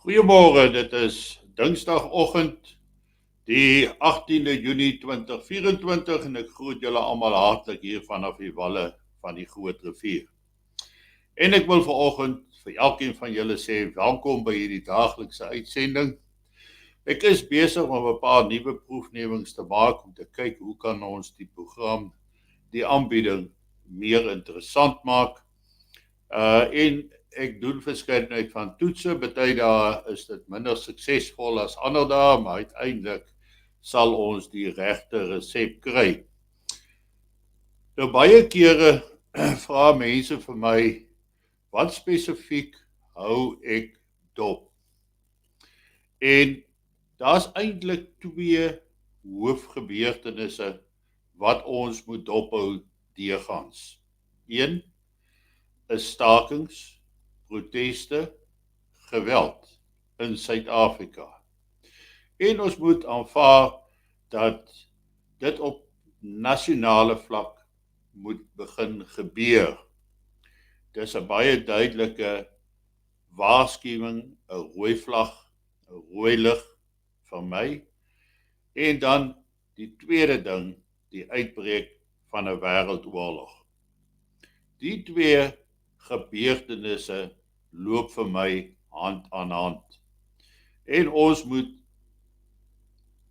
Goeiemôre, dit is Dinsdagoggend, die 18de Junie 2024 en ek groet julle almal hartlik hier vanaf die walle van die Groot Rivier. En ek wil vanoggend vir elkeen van julle sê welkom by hierdie daaglikse uitsending. Ek is besig om 'n paar nuwe proefnemings te maak om te kyk hoe kan ons die program, die aanbieding meer interessant maak. En ek doen verskeidenheid van toetse, baie dae is dit minder suksesvol as ander dae, maar uiteindelik sal ons die regte resep kry. Nou baie kere vra mense vir my, wat spesifiek hou ek dop? En daar's eintlik twee hoofgebeurtenisse wat ons moet dophou deurgangs. Een is stakings, proteste, geweld in Suid-Afrika. En ons moet aanvaar dat dit op nasionale vlak moet begin gebeur. Dis 'n baie duidelike waarskuwing, 'n rooi vlag, 'n rooi lig van my. En dan die tweede ding, die uitbreek van 'n wêreldoorlog. Die twee gebeurtenisse loop vir my hand aan hand. En ons moet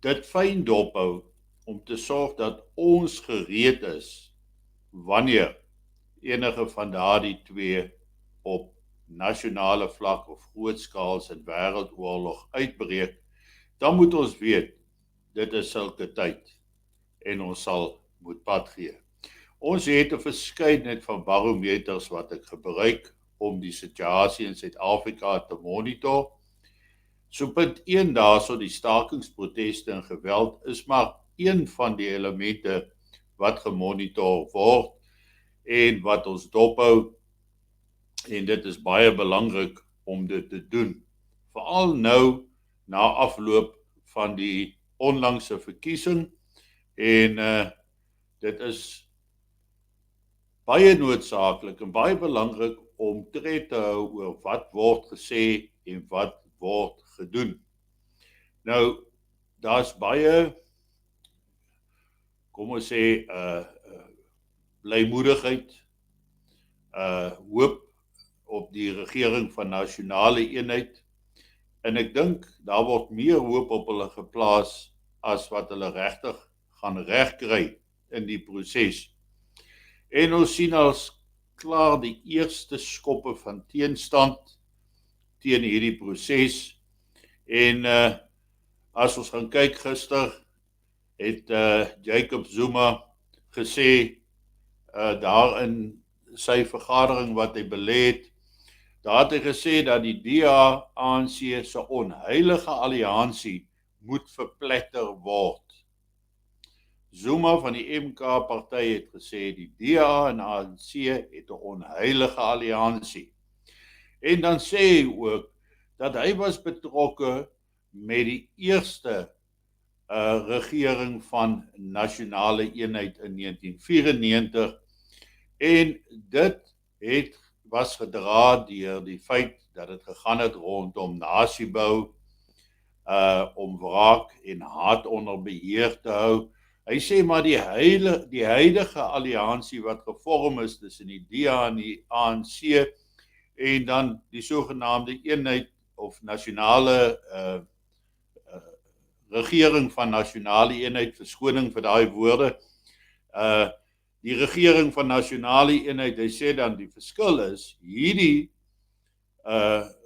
dit fyn dophou om te sorg dat ons gereed is wanneer enige van daardie twee op nasionale vlak of grootskaals in wêreldoorlog uitbreek. Dan moet ons weet dit is sulke tyd en ons sal moet pad gee. Ons het 'n verskeidenheid van barometers wat ek gebruik om die situasie in Suid-Afrika te monitor. So punt 1 daarso, die stakingsproteste en geweld is maar een van die elemente wat gemonitor word en wat ons dophou, en dit is baie belangrik om dit te doen. Veral nou na afloop van die onlangse verkiesing, en dit is baie noodsaaklik en baie belangrik om tred te hou oor wat word gesê en wat word gedoen. Nou, daar's baie, kom ons sê, blymoedigheid, hoop op die regering van nasionale eenheid, en ek dink daar word meer hoop op hulle geplaas as wat hulle regtig gaan regkry in die proses. En ons sien als klaar die eerste skoppe van teenstand teen hierdie proses. En as ons gaan kyk gister, het Jacob Zuma gesê, daar in sy vergadering wat hy belê het, daar het hy gesê dat die DA-ANC se onheilige alliansie moet verpletter word. Zuma van die MK-party het gesê die DA en ANC het 'n onheilige alliansie. En dan sê hy ook dat hy was betrokke met die eerste regering van nasionale eenheid in 1994, en dit was gedra deur die feit dat dit gegaan het rondom nasiebou, om wraak en haat onder beheer te hou. Hy sê maar die huidige alliansie wat gevorm is tussen die DA en die ANC, en dan die sogenaamde eenheid of nasionale regering van nasionale eenheid, verskoning vir daai woorde, die regering van nasionale eenheid, hy sê dan die verskil is, hierdie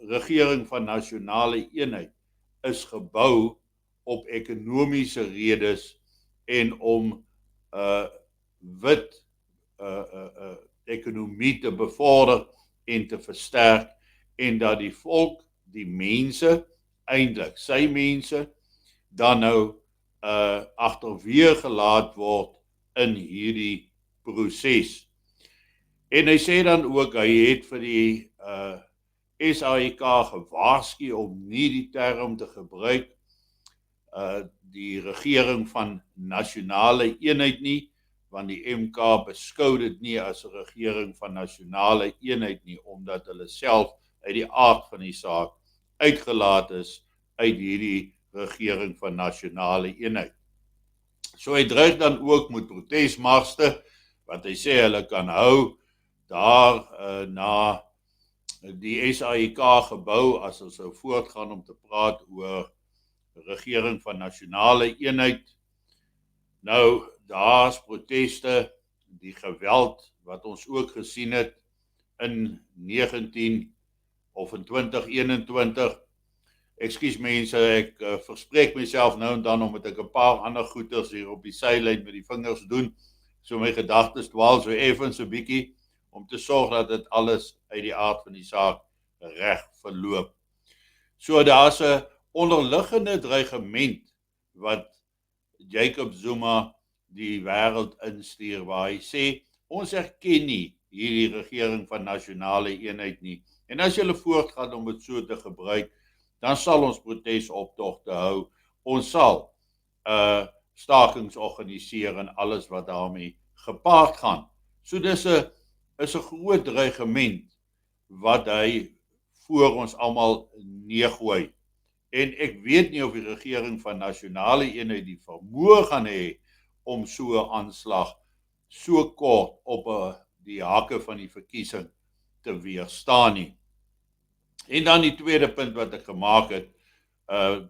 regering van nasionale eenheid is gebou op ekonomiese redes en om wit ekonomie te bevorder en te versterk, en dat die volk, die mense, eintlik sy mense, dan nou agterweë gelaat word in hierdie proses. En hy sê dan ook, hy het vir die SAIK gewaarsku om nie die term te gebruik, die regering van nasionale eenheid nie, want die MK beskou dit nie as 'n regering van nasionale eenheid nie, omdat hulle self uit die aard van die saak uitgelaat is uit hierdie regering van nasionale eenheid. So hy dreig dan ook met protesmarste, wat hy sê hulle kan hou daar na die SAIK gebou as ons sou voortgaan om te praat oor regering van nasionale eenheid. Nou, daar's proteste, die geweld wat ons ook gesien het in 19 of in 2021. Ekskuus mense, ek verspreek myself nou en dan omdat ek 'n paar ander goeters hier op die sylyn met die vingers doen. So my gedagtes dwaal so effens 'n bietjie om te sorg dat dit alles uit die aard van die saak reg verloop. So daar's 'n onderliggende dreigement wat Jacob Zuma die wêreld instuur waar hy sê ons erken nie hierdie regering van nasionale eenheid nie. En as julle voortgaan om dit so te gebruik, dan sal ons protesoptogte hou. Ons sal stakings organiseer en alles wat daarmee gepaard gaan. So dis 'n groot dreigement wat hy voor ons almal neergooi. En ek weet nie of die regering van nasionale eenheid die vermoë gaan hê om so 'n aanslag so kort op die hake van die verkiesing te weerstaan nie. En dan die tweede punt wat ek gemaak het,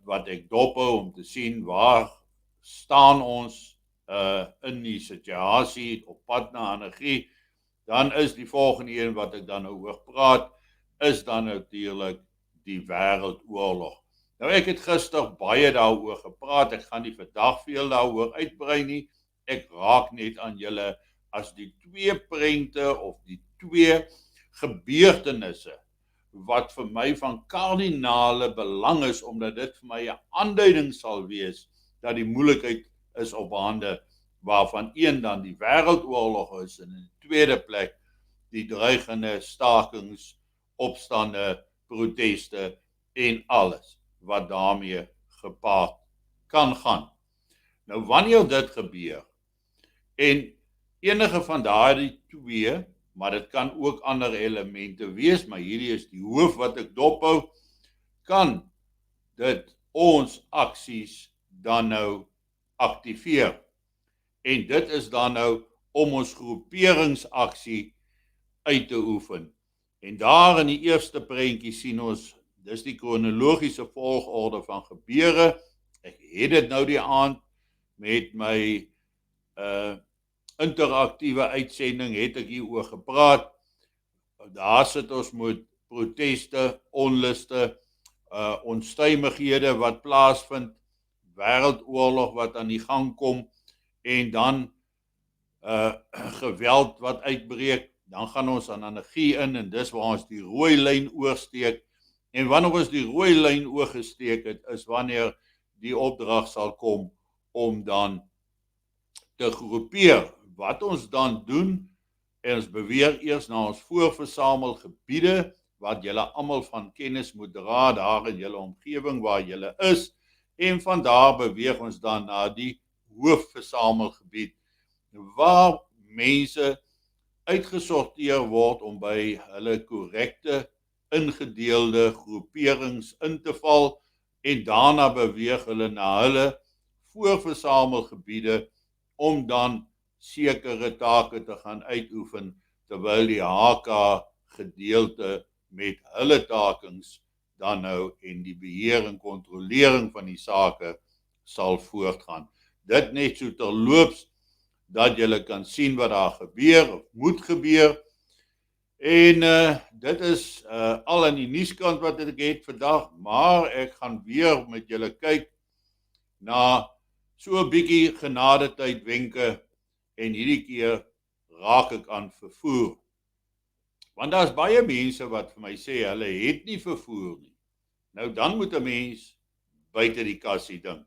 wat ek dophou om te sien waar staan ons in die situasie op pad na energie, dan is die volgende een wat ek dan nou oor praat, is dan natuurlik die wêreldoorlog. Nou ek het gister baie daaroor gepraat, ek gaan nie vandag veel daaroor uitbrei nie, ek raak net aan julle as die twee prente of die twee gebeurtenisse wat vir my van kardinale belang is, omdat dit vir my 'n aanduiding sal wees dat die moeilikheid is op hande, waarvan een dan die wêreldoorlog is en in die tweede plek die dreigende stakings, opstande, proteste en alles wat daarmee gepaard kan gaan. Nou wanneer dit gebeur en enige van daardie twee, maar dit kan ook ander elemente wees, maar hierdie is die hoof wat ek dophou, kan dit ons aksies dan nou aktiveer. En dit is dan nou om ons groeperingsaksie uit te oefen. En daar in die eerste prentjie sien ons, dis die kronologiese volgorde van gebeure. Ek het dit nou die aand met my interaktiewe uitsending het ek hieroor gepraat. Daar sit ons met proteste, onluste, onstuimighede wat plaasvind, wêreldoorlog wat aan die gang kom en dan geweld wat uitbreek. Dan gaan ons aan energie in en dis waar ons die rooi lyn oorsteek. En wanneer ons die rooi lyn oorgesteek het, is wanneer die opdrag sal kom om dan te groepeer. Wat ons dan doen, en ons beweeg eers na ons voorversamelgebiede, wat julle almal van kennis moet dra, daar in julle omgewing waar julle is, en van daar beweeg ons dan na die hoofversamelgebied, waar mense uitgesorteer word om by hulle korrekte ingedeelde groeperings in te val, en daarna beweeg hulle na hulle voorversamelgebiede om dan sekere take te gaan uitoefen, terwyl die HK gedeelte met hulle takings dan nou en die beheer en kontrolering van die sake sal voortgaan. Dit net so terloops, dat julle kan sien wat daar gebeur of moet gebeur. En dit is al aan die nuuskant wat ek het vandag, maar ek gaan weer met julle kyk na so 'n bietjie genadetyd wenke en hierdie keer raak ek aan vervoer. Want daar's baie mense wat vir my sê hulle het nie vervoer nie. Nou dan moet 'n mens buite die kassie dink.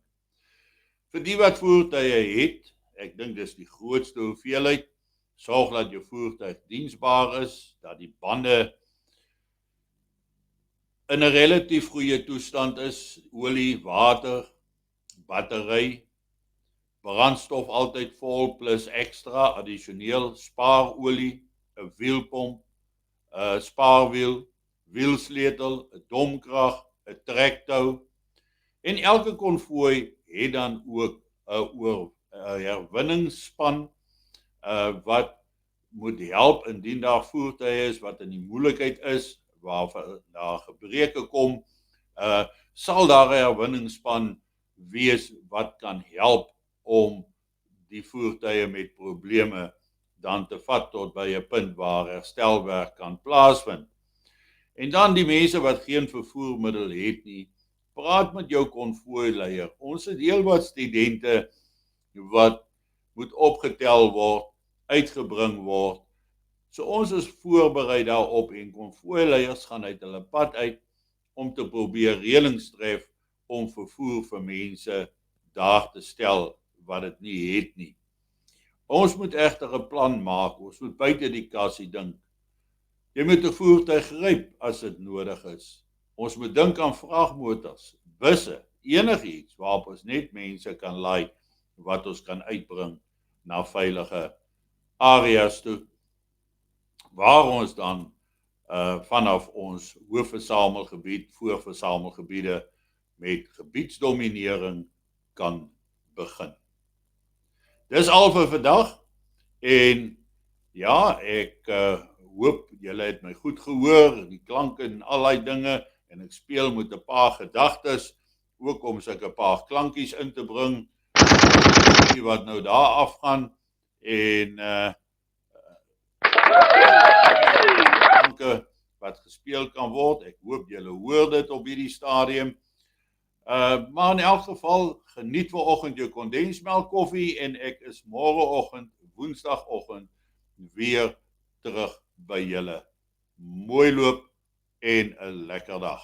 Vir die wat voertuie het, ek dink dis die grootste hoeveelheid, sorg dat jou voertuig diensbaar is, dat die bande in 'n relatief goeie toestand is, olie, water, battery, brandstof altyd vol plus ekstra, addisioneel spaarolie, 'n wielpomp, 'n spaarwiel, wielsleutel, 'n domkrag, 'n trektou, en elke konvooi het dan ook 'n herwinningsspan wat moet help indien daar voertuie is wat in die moeilikheid is, waar daar gebreke kom, sal daar 'n herwinningsspan wees wat kan help om die voertuie met probleme dan te vat tot by 'n punt waar herstelwerk kan plaasvind. En dan die mense wat geen vervoermiddel het nie, praat met jou konvooileier. Ons het heelwat studente wat moet opgetel word, uitgebring word. So ons is voorberei daarop en konvooileiers gaan uit hulle pad uit om te probeer reëlings tref om vervoer vir mense daar te stel wat dit nie het nie. Ons moet egter 'n plan maak. Ons moet buite die kassie dink. Jy moet 'n voertuig gryp as dit nodig is. Ons moet dink aan vragmotors, busse, enigiets waarop ons net mense kan laai wat ons kan uitbring na veilige areas toe, waar ons dan vanaf ons hoofversamelgebied, voorversamelgebiede met gebiedsdominering kan begin. Dis al vir vandag en ja, ek hoop julle het my goed gehoor, die klanke en al die dinge, en ek speel met 'n paar gedagtes, ook om sulke 'n paar klankies in te bring, wat nou daar afgaan, en klanke wat gespeel kan word. Ek hoop julle hoor dit op hierdie stadium. Maar in elk geval, geniet vanoggend jou kondensmelk koffie en ek is môreoggend, woensdagoggend, weer terug by julle. Mooi loop en 'n lekker dag.